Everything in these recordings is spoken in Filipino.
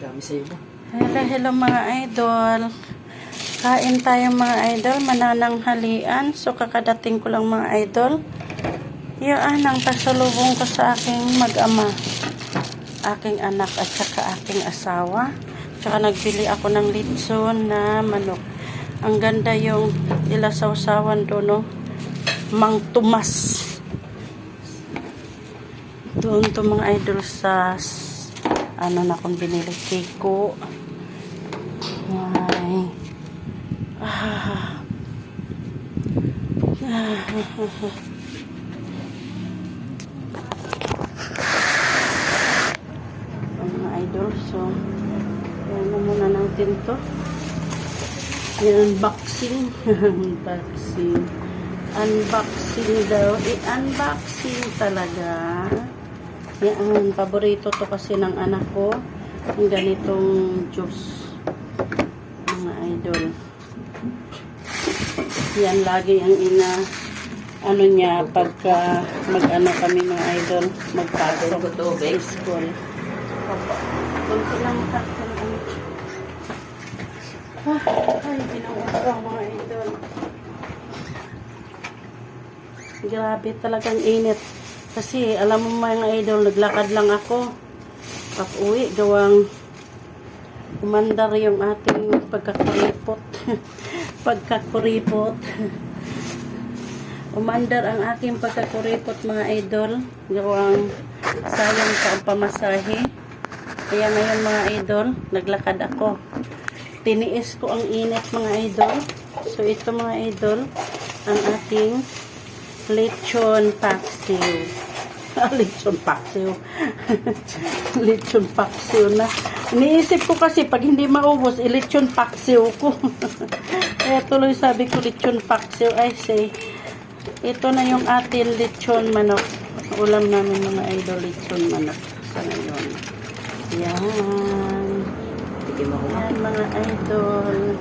Kami sa'yo mo. Hello, hello mga idol. Kain tayo mga idol, manananghalian. So kakadating ko lang mga idol. Yan ang pasalubong ko sa aking mag-ama. Aking anak at saka aking asawa. Tsaka nagbili ako ng litson na manok. Ang ganda yung ilasawsawan doon, no? Mang Tomas. Doon to mga idol sa ano na kung binili kiko. Ay. Mga idol, so yan na muna natin to. Unboxing. Unboxing daw. I-unboxing talaga. Yan, paborito to kasi ng anak ko. Ang ganitong juice. Mga idol. Yan lagi ang ano niya pagka mag-ano kami mga idol. Magpasok sa school. Kunti lang takpan kami. Ay, ginawa ko mga idol. Grabe talagang init. Kasi alam mo mga idol, naglakad lang ako. Pag-uwi, gawang umandar yung ating pagkakuripot. Pagkakuripot. Umandar ang aking pagkakuripot mga idol. Gawang sayang pa ang pamasahe. Kaya ngayon mga idol, naglakad ako. Tiniis ko ang init mga idol. So ito mga idol, ang ating lechon paksiw. Lechon paksiw. Lechon paksiw na. Iniisip ko kasi pag hindi maubos, lechon paksiw ko. Kaya tuloy sabi ko lechon paksiw. I say, ito na yung ating lechon manok. Ulam namin mga idol, lechon manok. Sa ngayon. Yan. Yan mga idol.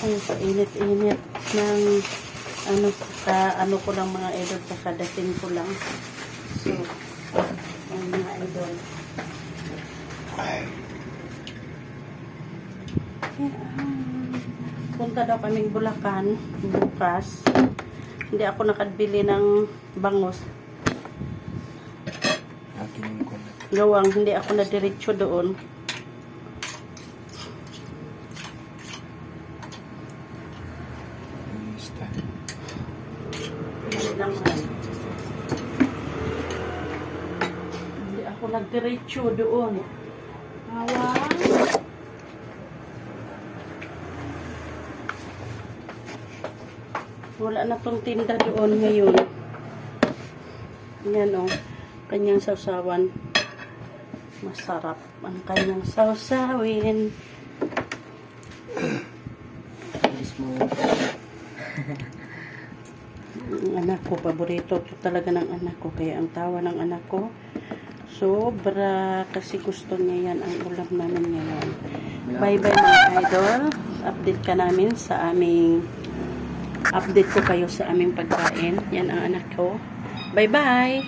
Ay, sa init-init ng ano ko lang mga idol, kakadating ko lang. So, ang mga idol. Punta daw kaming Bulacan bukas. Hindi ako nakabili ng bangus. Gawang, hindi ako nadiretso doon. Hindi ako nagdiretso doon. Awang. Wala na tong tinda doon ngayon. Yan o. Kanyang sausawan. Masarap ang kanyang sausawin. Ang anak ko, paborito to talaga ng anak ko. Kaya ang tawa ng anak ko, sobra kasi gusto niya yan ang ulam namin ngayon. Bye bye mga idol. Update ka namin sa aming update ko kayo sa aming pagkain. Yan ang anak ko. Bye bye.